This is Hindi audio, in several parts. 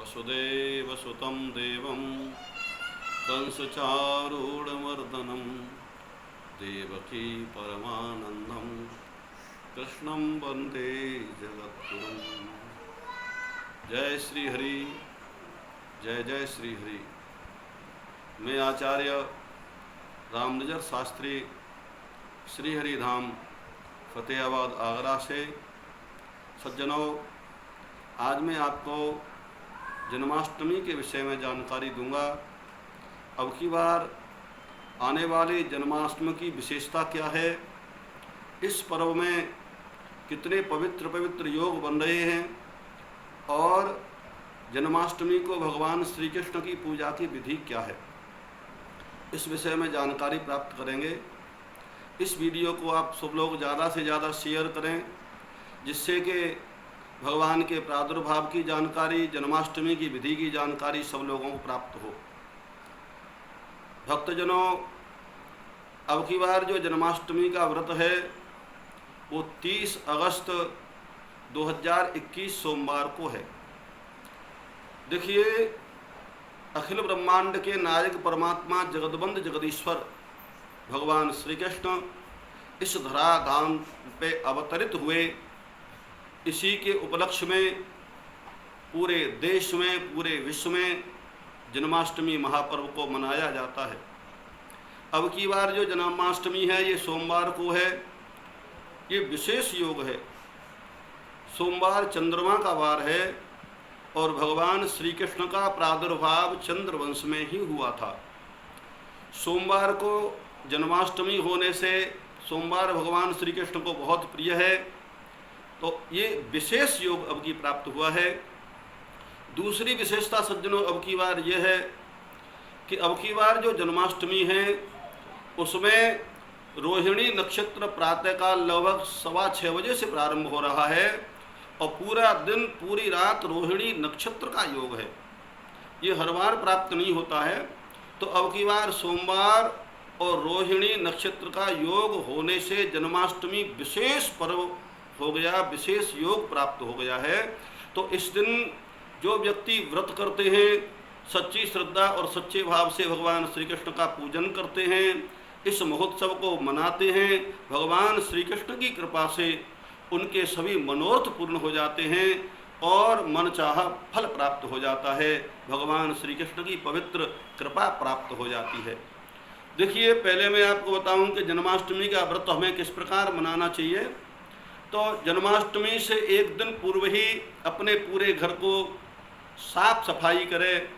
वसुदेवसुतं देवं कंसचारूढमर्दनं देवकी परमानन्दं कृष्णं वन्दे जगद्गुरुं। जय श्री हरि, जय जय श्री हरि। मैं आचार्य रामनजर शास्त्री श्री हरि धाम फतेहाबाद आगरा से। सज्जनों, आज मैं आपको जन्माष्टमी के विषय में जानकारी दूंगा। अब की बार आने वाली जन्माष्टमी की विशेषता क्या है, इस पर्व में कितने पवित्र पवित्र योग बन रहे हैं और जन्माष्टमी को भगवान श्री कृष्ण की पूजा की विधि क्या है, इस विषय में जानकारी प्राप्त करेंगे। इस वीडियो को आप सब लोग ज़्यादा से ज़्यादा शेयर करें, जिससे कि भगवान के प्रादुर्भाव की जानकारी, जन्माष्टमी की विधि की जानकारी सब लोगों को प्राप्त हो। भक्तजनों, अब की बार जो जन्माष्टमी का व्रत है वो 30 अगस्त 2021 सोमवार को है। देखिए, अखिल ब्रह्मांड के नायक परमात्मा जगदबंध जगदीश्वर भगवान श्री कृष्ण इस धराधाम पे अवतरित हुए। इसी के उपलक्ष्य में पूरे देश में, पूरे विश्व में जन्माष्टमी महापर्व को मनाया जाता है। अब की बार जो जन्माष्टमी है ये सोमवार को है। ये विशेष योग है। सोमवार चंद्रमा का वार है और भगवान श्री कृष्ण का प्रादुर्भाव चंद्रवंश में ही हुआ था। सोमवार को जन्माष्टमी होने से सोमवार भगवान श्री कृष्ण को बहुत प्रिय है, तो ये विशेष योग अब की प्राप्त हुआ है। दूसरी विशेषता सज्जनों अब की बार यह है कि अब की बार जो जन्माष्टमी है उसमें रोहिणी नक्षत्र प्रातःकाल लगभग 6:15 बजे से प्रारंभ हो रहा है और पूरा दिन पूरी रात रोहिणी नक्षत्र का योग है। ये हर बार प्राप्त नहीं होता है, तो अब की बार सोमवार और रोहिणी नक्षत्र का योग होने से जन्माष्टमी विशेष पर्व हो गया, विशेष योग प्राप्त हो गया है। तो इस दिन जो व्यक्ति व्रत करते हैं, सच्ची श्रद्धा और सच्चे भाव से भगवान श्री कृष्ण का पूजन करते हैं, इस महोत्सव को मनाते हैं, भगवान श्री कृष्ण की कृपा से उनके सभी मनोरथ पूर्ण हो जाते हैं और मनचाहा फल प्राप्त हो जाता है। भगवान श्री कृष्ण की पवित्र कृपा प्राप्त हो जाती है। देखिए, पहले मैं आपको बताऊं कि जन्माष्टमी का व्रत हमें किस प्रकार मनाना चाहिए। तो जन्माष्टमी से एक दिन पूर्व ही अपने पूरे घर को साफ सफाई करें,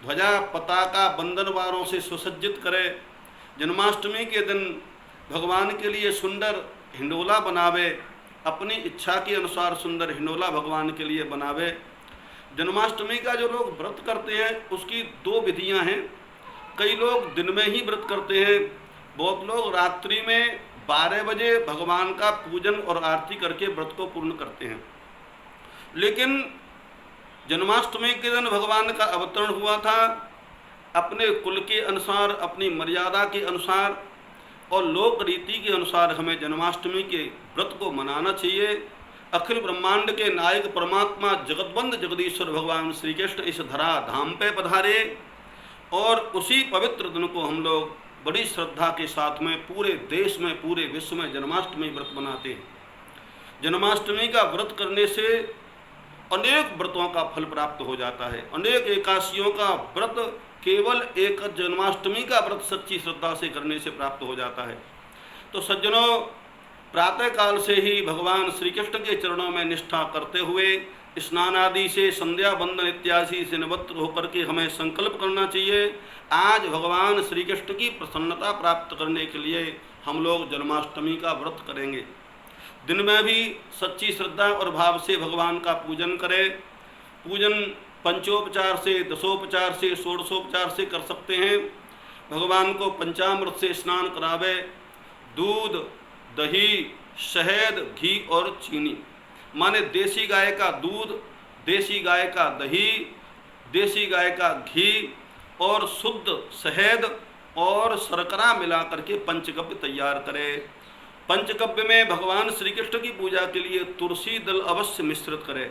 ध्वजा पताका बंधनवारों से सुसज्जित करें। जन्माष्टमी के दिन भगवान के लिए सुंदर हिंडोला बनावे, अपनी इच्छा के अनुसार सुंदर हिंडोला भगवान के लिए बनावे। जन्माष्टमी का जो लोग व्रत करते हैं उसकी 2 विधियां हैं। कई लोग दिन में ही व्रत करते हैं, बहुत लोग रात्रि में 12 बजे भगवान का पूजन और आरती करके व्रत को पूर्ण करते हैं। लेकिन जन्माष्टमी के दिन भगवान का अवतरण हुआ था। अपने कुल के अनुसार, अपनी मर्यादा के अनुसार और लोक रीति के अनुसार हमें जन्माष्टमी के व्रत को मनाना चाहिए। अखिल ब्रह्मांड के नायक परमात्मा जगतबंध जगदीश्वर भगवान श्री कृष्ण इस धरा धाम पे पधारे और उसी पवित्र दिन को हम लोग बड़ी श्रद्धा के साथ में पूरे देश में, पूरे विश्व में जन्माष्टमी व्रत मनाते हैं। जन्माष्टमी का व्रत करने से अनेक व्रतों का फल प्राप्त हो जाता है। अनेक एकादशियों का व्रत केवल एक जन्माष्टमी का व्रत सच्ची श्रद्धा से करने से प्राप्त हो जाता है। तो सज्जनों, प्रातःकाल से ही भगवान श्री कृष्ण के चरणों में निष्ठा करते हुए स्नान आदि से, संध्या बंदन इत्यादि से निवृत्त होकर के हमें संकल्प करना चाहिए। आज भगवान श्री कृष्ण की प्रसन्नता प्राप्त करने के लिए हम लोग जन्माष्टमी का व्रत करेंगे। दिन में भी सच्ची श्रद्धा और भाव से भगवान का पूजन करें। पूजन पंचोपचार से, दशोपचार से, षोडशोपचार से कर सकते हैं। भगवान को पंचामृत से स्नान करावे। दूध, दही, शहद, घी और चीनी, माने देसी गाय का दूध, देसी गाय का दही, देसी गाय का घी और शुद्ध शहद और शर्करा मिला करके पंचगव्य तैयार करें। पंचगव्य में भगवान श्री कृष्ण की पूजा के लिए तुलसी दल अवश्य मिश्रित करें।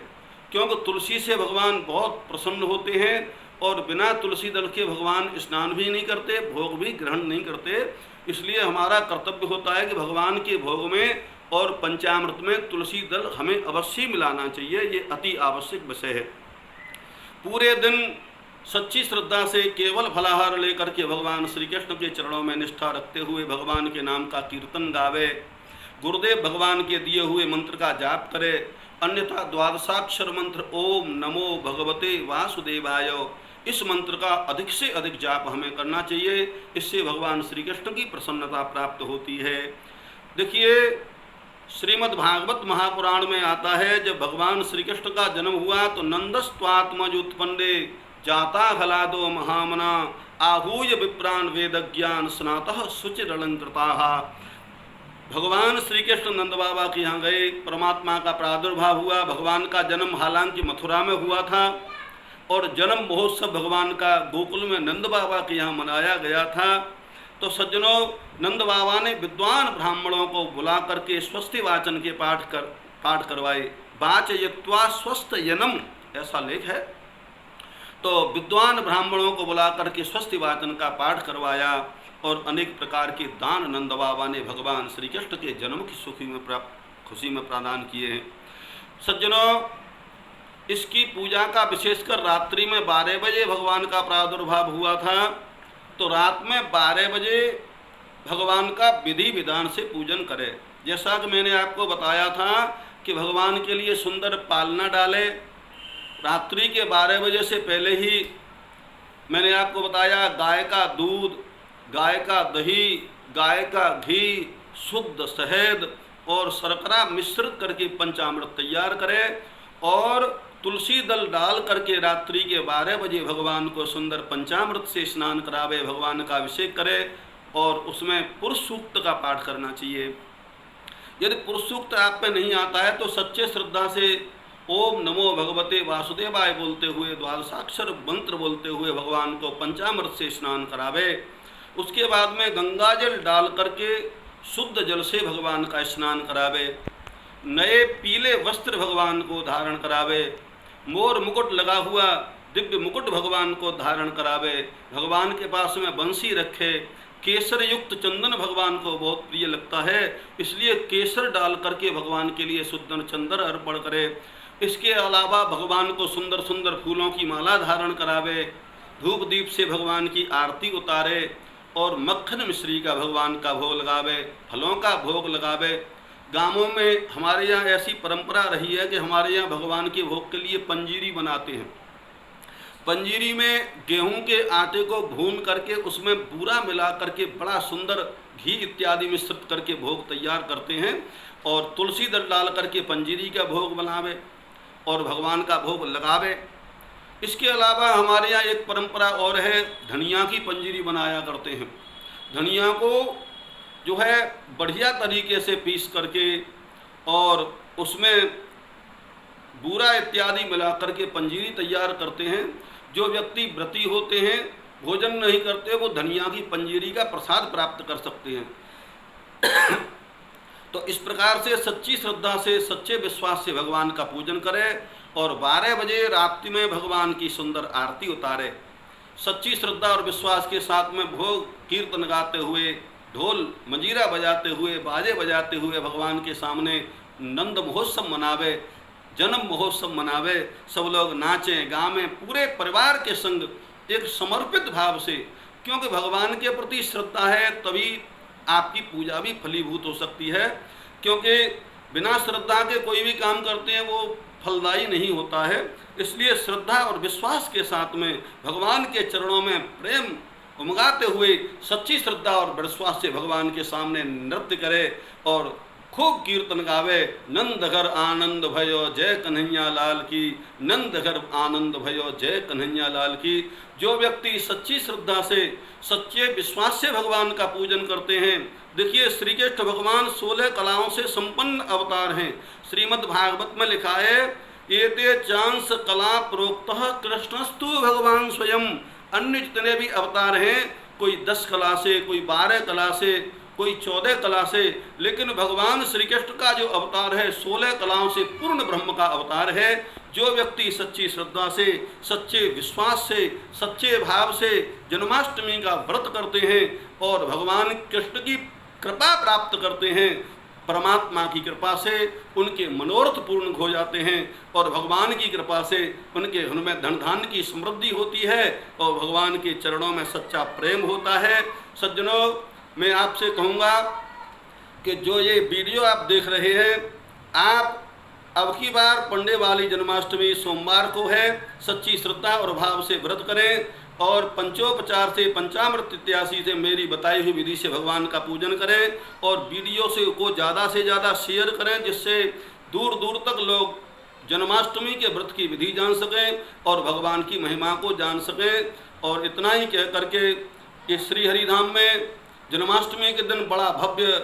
क्योंकि तुलसी से भगवान बहुत प्रसन्न होते हैं और बिना तुलसी दल के भगवान स्नान भी नहीं करते, भोग भी ग्रहण नहीं करते। इसलिए हमारा कर्तव्य होता है कि भगवान के भोग में और पंचामृत में तुलसी दल हमें अवश्य मिलाना चाहिए। ये अति आवश्यक विषय है। पूरे दिन सच्ची श्रद्धा से केवल फलाहार लेकर के भगवान श्री कृष्ण के चरणों में निष्ठा रखते हुए भगवान के नाम का कीर्तन गावे, गुरुदेव भगवान के दिए हुए मंत्र का जाप करे, अन्यथा द्वादशाक्षर मंत्र ओम नमो भगवते वासुदेवाय, इस मंत्र का अधिक से अधिक जाप हमें करना चाहिए। इससे भगवान श्री कृष्ण की प्रसन्नता प्राप्त होती है। देखिए, श्रीमद् भागवत महापुराण में आता है, जब भगवान श्री कृष्ण का जन्म हुआ तो नंदस्त्वात्मज उत्पन्ने जाता हलादो महामना आहूय विप्रान वेदज्ञान स्नातः शुचिरलंकृताः। भगवान श्री कृष्ण नंद बाबा के यहाँ गए, परमात्मा का प्रादुर्भाव हुआ। भगवान का जन्म हालांकि मथुरा में हुआ था और जन्म महोत्सव भगवान का गोकुल में नंद बाबा के यहाँ मनाया गया था। तो सज्जनों, नंद बाबा ने विद्वान ब्राह्मणों को बुला करके स्वस्ति वाचन के पाठ करवाए। वाचयित्वा स्वस्थ यनम, ऐसा लेख है। तो विद्वान ब्राह्मणों को बुला करके स्वस्ति वाचन का पाठ करवाया और अनेक प्रकार के दान नंद बाबा ने भगवान श्री कृष्ण के जन्म की खुशी में प्रदान किए हैं। सज्जनों, इसकी पूजा का विशेषकर रात्रि में 12 बजे भगवान का प्रादुर्भाव हुआ था। तो रात में 12 बजे भगवान का विधि विधान से पूजन करें। जैसा कि मैंने आपको बताया था कि भगवान के लिए सुंदर पालना डालें। रात्रि के 12 बजे से पहले ही मैंने आपको बताया, गाय का दूध, गाय का दही, गाय का घी, शुद्ध शहद और शर्करा मिश्रित करके पंचामृत तैयार करें और तुलसी दल डाल करके रात्रि के 12 बजे भगवान को सुंदर पंचामृत से स्नान करावे, भगवान का अभिषेक करे और उसमें पुरुष सूक्त का पाठ करना चाहिए। यदि पुरुष सूक्त आप पे नहीं आता है तो सच्चे श्रद्धा से ओम नमो भगवते वासुदेवाय बोलते हुए, द्वादशाक्षर मंत्र बोलते हुए भगवान को पंचामृत से स्नान करावे। उसके बाद में गंगा जल डाल करके शुद्ध जल से भगवान का स्नान करावे। नए पीले वस्त्र भगवान को धारण करावे। मोर मुकुट लगा हुआ दिव्य मुकुट भगवान को धारण करावे। भगवान के पास में बंसी रखे। केसर युक्त चंदन भगवान को बहुत प्रिय लगता है, इसलिए केसर डाल करके भगवान के लिए शुद्ध चंदन अर्पण करे। इसके अलावा भगवान को सुंदर सुंदर फूलों की माला धारण करावे। धूप दीप से भगवान की आरती उतारे और मक्खन मिश्री का भगवान का भोग लगावे, फलों का भोग लगावे। गांवों में हमारे यहाँ ऐसी परंपरा रही है कि हमारे यहाँ भगवान के भोग के लिए पंजीरी बनाते हैं। पंजीरी में गेहूं के आटे को भून करके उसमें बूरा मिला करके बड़ा सुंदर घी इत्यादि मिश्रित करके भोग तैयार करते हैं और तुलसी दल डाल करके पंजीरी का भोग बनावे और भगवान का भोग लगावे। इसके अलावा हमारे यहाँ एक परंपरा और है, धनिया की पंजीरी बनाया करते हैं। धनिया को जो है बढ़िया तरीके से पीस करके और उसमें बूरा इत्यादि मिला करके पंजीरी तैयार करते हैं। जो व्यक्ति व्रती होते हैं, भोजन नहीं करते, वो धनिया की पंजीरी का प्रसाद प्राप्त कर सकते हैं। तो इस प्रकार से सच्ची श्रद्धा से, सच्चे विश्वास से भगवान का पूजन करें और 12 बजे रात्रि में भगवान की सुंदर आरती उतारे। सच्ची श्रद्धा और विश्वास के साथ में भोग कीर्तन गाते हुए, ढोल मंजीरा बजाते हुए, बाजे बजाते हुए भगवान के सामने नंद महोत्सव मनावे, जन्म महोत्सव मनावे। सब लोग नाचें गावें पूरे परिवार के संग एक समर्पित भाव से, क्योंकि भगवान के प्रति श्रद्धा है तभी आपकी पूजा भी फलीभूत हो सकती है। क्योंकि बिना श्रद्धा के कोई भी काम करते हैं वो फलदायी नहीं होता है। इसलिए श्रद्धा और विश्वास के साथ में भगवान के चरणों में प्रेम उमगाते हुए सच्ची श्रद्धा और विश्वास से भगवान के सामने नृत्य करे और खूब कीर्तन गावे। नंद घर आनंद भयो जय कन्हैया लाल की, नंद घर आनंद भयो जय कन्हैया लाल की। जो व्यक्ति सच्ची श्रद्धा से, सच्चे विश्वास से भगवान का पूजन करते हैं, देखिए श्री कृष्ण भगवान 16 कलाओं से संपन्न अवतार हैं। श्रीमद् भागवत में लिखा है, एते चांस कला प्रोक्तः कृष्णस्तु भगवान स्वयं। अन्य जितने भी अवतार हैं, कोई 10 कला से, कोई 12 कला से, कोई 14 कला से, लेकिन भगवान श्री कृष्ण का जो अवतार है 16 कलाओं से पूर्ण ब्रह्म का अवतार है। जो व्यक्ति सच्ची श्रद्धा से, सच्चे विश्वास से, सच्चे भाव से जन्माष्टमी का व्रत करते हैं और भगवान कृष्ण की कृपा प्राप्त करते हैं, परमात्मा की कृपा से उनके मनोरथ पूर्ण हो जाते हैं और भगवान की कृपा से उनके उनमें धन धान्य की समृद्धि होती है और भगवान के चरणों में सच्चा प्रेम होता है। सज्जनों, मैं आपसे कहूँगा कि जो ये वीडियो आप देख रहे हैं, आप अब की बार पड़ने वाली जन्माष्टमी सोमवार को है, सच्ची श्रद्धा और भाव से व्रत करें और पंचोपचार से, पंचामृत इत्यादि से, मेरी बताई हुई विधि से भगवान का पूजन करें और वीडियो से ज़्यादा शेयर करें, जिससे दूर दूर तक लोग जन्माष्टमी के व्रत की विधि जान सकें और भगवान की महिमा को जान सकें। और इतना ही कह करके इस श्री हरिधाम में जन्माष्टमी के दिन बड़ा भव्य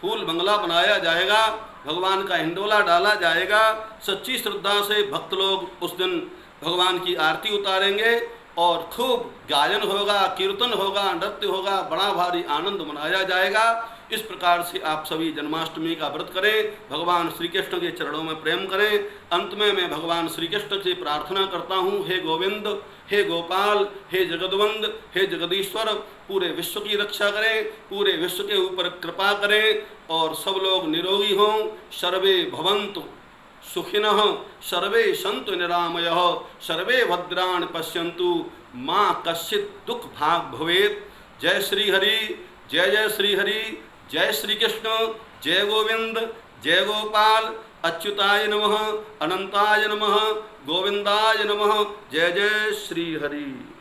फूल बंगला बनाया जाएगा, भगवान का हिंडोला डाला जाएगा। सच्ची श्रद्धा से भक्त लोग उस दिन भगवान की आरती उतारेंगे और खूब गायन होगा, कीर्तन होगा, नृत्य होगा, बड़ा भारी आनंद मनाया जाएगा। इस प्रकार से आप सभी जन्माष्टमी का व्रत करें, भगवान श्री कृष्ण के चरणों में प्रेम करें। अंत में मैं भगवान श्री कृष्ण से प्रार्थना करता हूँ, हे गोविंद, हे गोपाल, हे जगदवंद, हे जगदीश्वर, पूरे विश्व की रक्षा करें, पूरे विश्व के ऊपर कृपा करें और सब लोग निरोगी हों। सर्वे भवन्तु सुखिनः, सर्वे सन्तु निरामयः, सर्वे भद्राणि पश्यन्तु, माँ कश्चित् दुख भाग भवेत्। जय श्री हरि, जय जय श्री हरि, जय श्री कृष्ण, जय गोविंद, जय गोपाल, अच्युताय नमः, अनंताय नमः, गोविंदाय नमः। जय जय श्री हरि।